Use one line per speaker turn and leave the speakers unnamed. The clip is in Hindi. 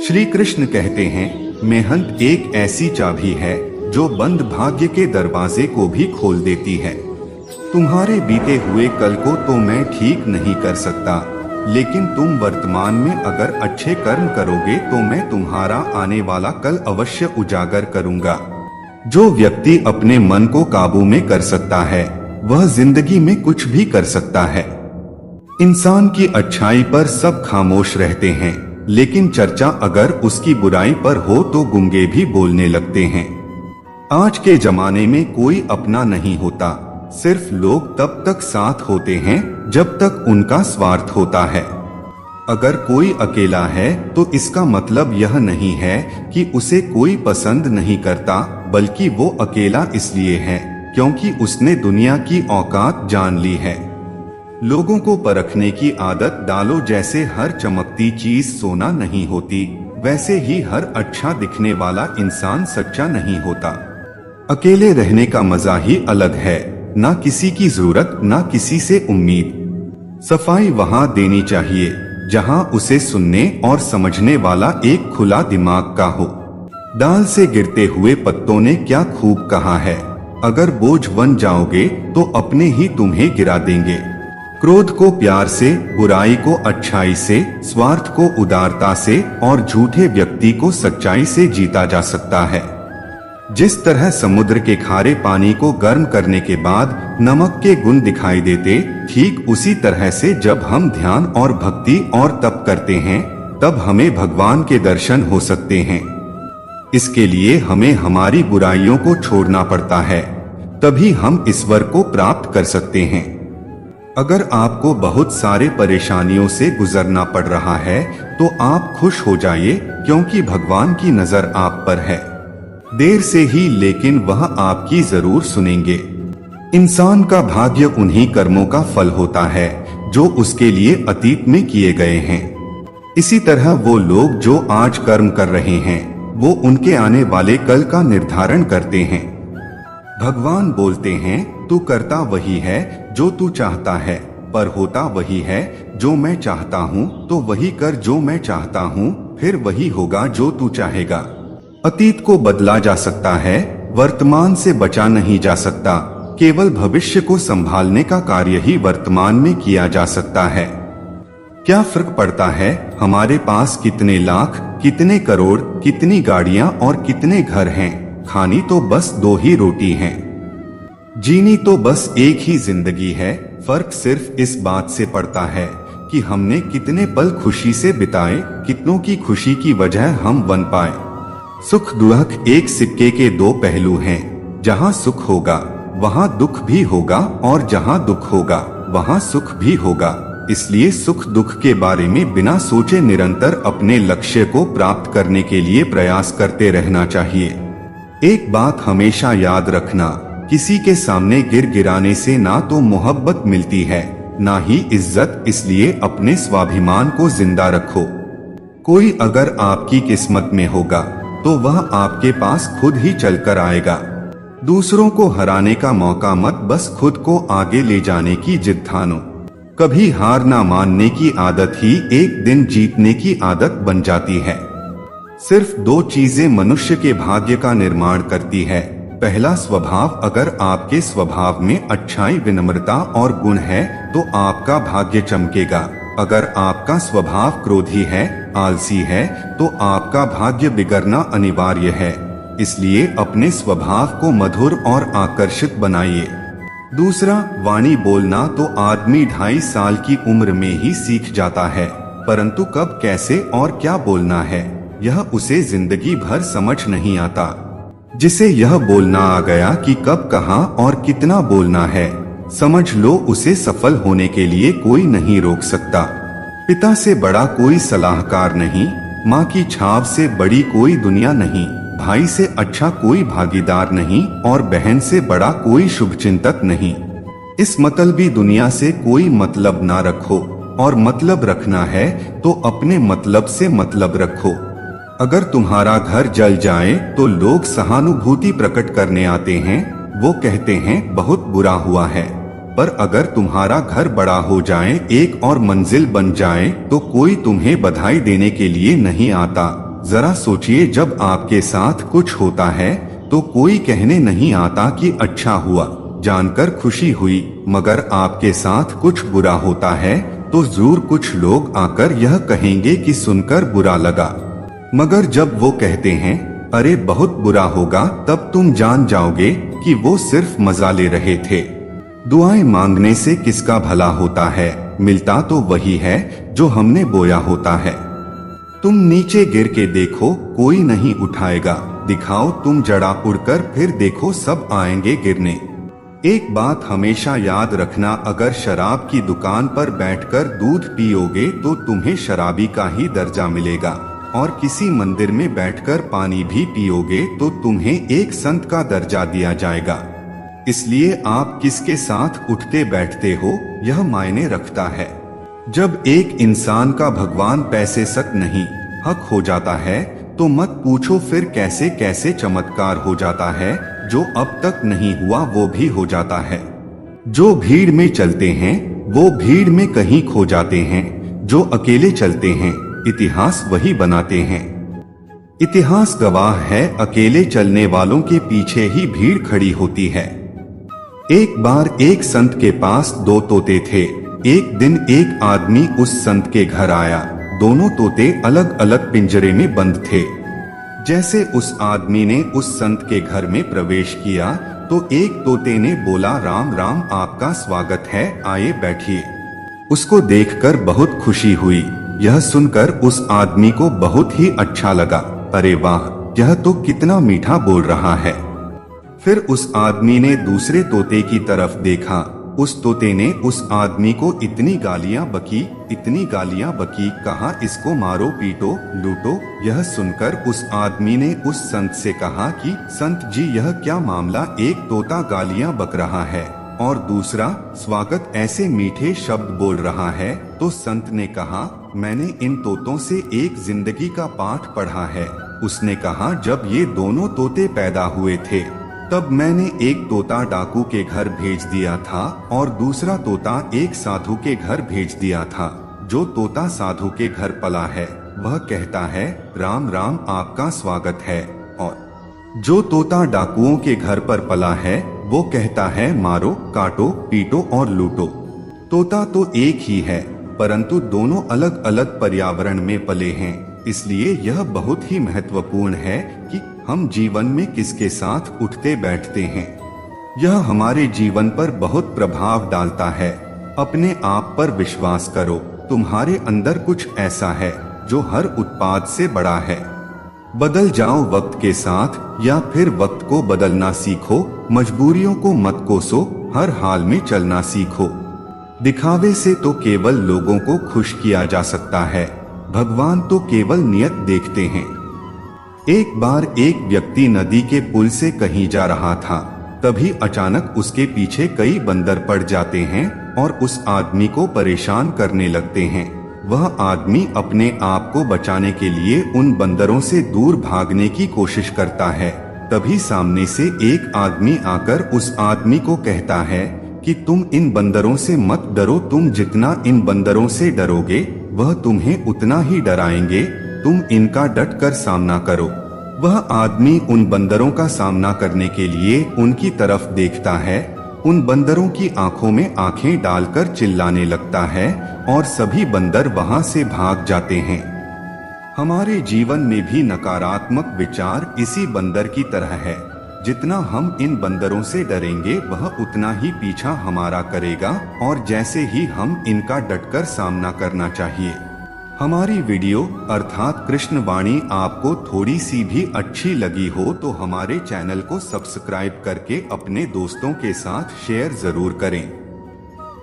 श्री कृष्ण कहते हैं, मेहनत एक ऐसी चाबी है जो बंद भाग्य के दरवाजे को भी खोल देती है। तुम्हारे बीते हुए कल को तो मैं ठीक नहीं कर सकता, लेकिन तुम वर्तमान में अगर अच्छे कर्म करोगे तो मैं तुम्हारा आने वाला कल अवश्य उजागर करूंगा। जो व्यक्ति अपने मन को काबू में कर सकता है वह जिंदगी में कुछ भी कर सकता है। इंसान की अच्छाई पर सब खामोश रहते हैं, लेकिन चर्चा अगर उसकी बुराई पर हो तो गूंगे भी बोलने लगते हैं। आज के जमाने में कोई अपना नहीं होता, सिर्फ लोग तब तक साथ होते हैं जब तक उनका स्वार्थ होता है। अगर कोई अकेला है तो इसका मतलब यह नहीं है कि उसे कोई पसंद नहीं करता, बल्कि वो अकेला इसलिए है क्योंकि उसने दुनिया की औकात जान ली है। लोगों को परखने की आदत डालो। जैसे हर चमकती चीज सोना नहीं होती, वैसे ही हर अच्छा दिखने वाला इंसान सच्चा नहीं होता। अकेले रहने का मजा ही अलग है, ना किसी की जरूरत ना किसी से उम्मीद। सफाई वहाँ देनी चाहिए जहाँ उसे सुनने और समझने वाला एक खुला दिमाग का हो। डाल से गिरते हुए पत्तों ने क्या खूब कहा है, अगर बोझ बन जाओगे तो अपने ही तुम्हें गिरा देंगे। क्रोध को प्यार से, बुराई को अच्छाई से, स्वार्थ को उदारता से और झूठे व्यक्ति को सच्चाई से जीता जा सकता है। जिस तरह समुद्र के खारे पानी को गर्म करने के बाद नमक के गुण दिखाई देते, ठीक उसी तरह से जब हम ध्यान और भक्ति और तप करते हैं तब हमें भगवान के दर्शन हो सकते हैं। इसके लिए हमें हमारी बुराइयों को छोड़ना पड़ता है, तभी हम ईश्वर को प्राप्त कर सकते हैं। अगर आपको बहुत सारे परेशानियों से गुजरना पड़ रहा है तो आप खुश हो जाइए, क्योंकि भगवान की नजर आप पर है। देर से ही लेकिन वह आपकी जरूर सुनेंगे। इंसान का भाग्य उन्हीं कर्मों का फल होता है जो उसके लिए अतीत में किए गए हैं। इसी तरह वो लोग जो आज कर्म कर रहे हैं वो उनके आने वाले कल का निर्धारण करते हैं। भगवान बोलते हैं, तू करता वही है जो तू चाहता है, पर होता वही है जो मैं चाहता हूँ। तो वही कर जो मैं चाहता हूँ, फिर वही होगा जो तू चाहेगा। अतीत को बदला जा सकता है, वर्तमान से बचा नहीं जा सकता। केवल भविष्य को संभालने का कार्य ही वर्तमान में किया जा सकता है। क्या फर्क पड़ता है हमारे पास कितने लाख, कितने करोड़, कितनी गाड़ियां और कितने घर हैं? खानी तो बस दो ही रोटी हैं। जीनी तो बस एक ही जिंदगी है। फर्क सिर्फ इस बात से पड़ता है कि हमने कितने पल खुशी से बिताए, कितनों की खुशी की वजह हम बन पाए। सुख दुख एक सिक्के के दो पहलू हैं। जहाँ सुख होगा वहाँ दुख भी होगा, और जहाँ दुख होगा वहाँ सुख भी होगा। इसलिए सुख दुख के बारे में बिना सोचे निरंतर अपने लक्ष्य को प्राप्त करने के लिए प्रयास करते रहना चाहिए। एक बात हमेशा याद रखना, किसी के सामने गिर गिराने से ना तो मोहब्बत मिलती है ना ही इज्जत, इसलिए अपने स्वाभिमान को जिंदा रखो। कोई अगर आपकी किस्मत में होगा तो वह आपके पास खुद ही चलकर आएगा। दूसरों को हराने का मौका मत, बस खुद को आगे ले जाने की जिद ठानो। कभी हार ना मानने की आदत ही एक दिन जीतने की आदत बन जाती है। सिर्फ दो चीजें मनुष्य के भाग्य का निर्माण करती है। पहला स्वभाव, अगर आपके स्वभाव में अच्छाई, विनम्रता और गुण है तो आपका भाग्य चमकेगा। अगर आपका स्वभाव क्रोधी है, आलसी है, तो आपका भाग्य बिगड़ना अनिवार्य है। इसलिए अपने स्वभाव को मधुर और आकर्षित बनाइए। दूसरा, वाणी बोलना तो आदमी 2.5 साल की उम्र में ही सीख जाता है, परंतु कब, कैसे और क्या बोलना है यह उसे जिंदगी भर समझ नहीं आता। जिसे यह बोलना आ गया कि कब, कहाँ और कितना बोलना है, समझ लो उसे सफल होने के लिए कोई नहीं रोक सकता। पिता से बड़ा कोई सलाहकार नहीं, माँ की छाव से बड़ी कोई दुनिया नहीं, भाई से अच्छा कोई भागीदार नहीं और बहन से बड़ा कोई शुभचिंतक नहीं। इस मतलबी दुनिया से कोई मतलब ना रखो, और मतलब रखना है तो अपने मतलब से मतलब रखो। अगर तुम्हारा घर जल जाए तो लोग सहानुभूति प्रकट करने आते हैं, वो कहते हैं बहुत बुरा हुआ है। पर अगर तुम्हारा घर बड़ा हो जाए, एक और मंजिल बन जाए, तो कोई तुम्हें बधाई देने के लिए नहीं आता, जरा सोचिए, जब आपके साथ कुछ होता है तो कोई कहने नहीं आता कि अच्छा हुआ, जानकर खुशी हुई, मगर आपके साथ कुछ बुरा होता है तो जरूर कुछ लोग आकर यह कहेंगे कि सुनकर बुरा लगा। मगर जब वो कहते हैं अरे बहुत बुरा होगा, तब तुम जान जाओगे कि वो सिर्फ मजा ले रहे थे। दुआएं मांगने से किसका भला होता है, मिलता तो वही है जो हमने बोया होता है। तुम नीचे गिर के देखो, कोई नहीं उठाएगा, दिखाओ तुम जड़ा उड़कर, फिर देखो सब आएंगे गिरने। एक बात हमेशा याद रखना, अगर शराब की दुकान पर बैठकर दूध पियोगे तो तुम्हें शराबी का ही दर्जा मिलेगा, और किसी मंदिर में बैठकर पानी भी पियोगे तो तुम्हें एक संत का दर्जा दिया जाएगा। इसलिए आप किसके साथ उठते बैठते हो यह मायने रखता है। जब एक इंसान का भगवान पैसे सक नहीं हक हो जाता है तो मत पूछो फिर कैसे कैसे चमत्कार हो जाता है, जो अब तक नहीं हुआ वो भी हो जाता है। जो भीड़ में चलते हैं वो भीड़ में कहीं खो जाते हैं, जो अकेले चलते हैं इतिहास वही बनाते हैं। इतिहास गवाह है, अकेले चलने वालों के पीछे ही भीड़ खड़ी होती है। एक बार एक संत के पास दो तोते थे। एक दिन एक आदमी उस संत के घर आया। दोनों तोते अलग अलग पिंजरे में बंद थे। जैसे उस आदमी ने उस संत के घर में प्रवेश किया तो एक तोते ने बोला, राम राम, आपका स्वागत है, आइए बैठिए। उसको देखकर बहुत खुशी हुई। यह सुनकर उस आदमी को बहुत ही अच्छा लगा। अरे वाह, यह तो कितना मीठा बोल रहा है। फिर उस आदमी ने दूसरे तोते की तरफ देखा। उस तोते ने उस आदमी को इतनी गालियां बकी, कहा इसको मारो पीटो लूटो। यह सुनकर उस आदमी ने उस संत से कहा कि संत जी, यह क्या मामला, एक तोता गालियां बक रहा है और दूसरा स्वागत ऐसे मीठे शब्द बोल रहा है। तो संत ने कहा, मैंने इन तोतों से एक जिंदगी का पाठ पढ़ा है। उसने कहा, जब ये दोनों तोते पैदा हुए थे तब मैंने एक तोता डाकू के घर भेज दिया था और दूसरा तोता एक साधु के घर भेज दिया था। जो तोता साधु के घर पला है वह कहता है, राम राम, आपका स्वागत है, और जो तोता डाकुओं के घर पर पला है वो कहता है, मारो काटो पीटो और लूटो। तोता तो एक ही है, परंतु दोनों अलग अलग पर्यावरण में पले हैं। इसलिए यह बहुत ही महत्वपूर्ण है कि हम जीवन में किसके साथ उठते बैठते हैं। यह हमारे जीवन पर बहुत प्रभाव डालता है। अपने आप पर विश्वास करो, तुम्हारे अंदर कुछ ऐसा है जो हर उत्पाद से बड़ा है। बदल जाओ वक्त के साथ या फिर वक्त को बदलना सीखो। मजबूरियों को मत कोसो, हर हाल में चलना सीखो। दिखावे से तो केवल लोगों को खुश किया जा सकता है, भगवान तो केवल नियत देखते हैं। एक बार एक व्यक्ति नदी के पुल से कहीं जा रहा था। तभी अचानक उसके पीछे कई बंदर पड़ जाते हैं और उस आदमी को परेशान करने लगते हैं। वह आदमी अपने आप को बचाने के लिए उन बंदरों से दूर भागने की कोशिश करता है। तभी सामने से एक आदमी आकर उस आदमी को कहता है कि तुम इन बंदरों से मत डरो, तुम जितना इन बंदरों से डरोगे वह तुम्हें उतना ही डराएंगे, तुम इनका डट कर सामना करो। वह आदमी उन बंदरों का सामना करने के लिए उनकी तरफ देखता है, उन बंदरों की आंखों में आंखें डालकर चिल्लाने लगता है और सभी बंदर वहां से भाग जाते हैं। हमारे जीवन में भी नकारात्मक विचार इसी बंदर की तरह है। जितना हम इन बंदरों से डरेंगे वह उतना ही पीछा हमारा करेगा, और जैसे ही हम इनका डटकर सामना करना चाहिए। हमारी वीडियो अर्थात कृष्ण वाणी आपको थोड़ी सी भी अच्छी लगी हो तो हमारे चैनल को सब्सक्राइब करके अपने दोस्तों के साथ शेयर जरूर करें।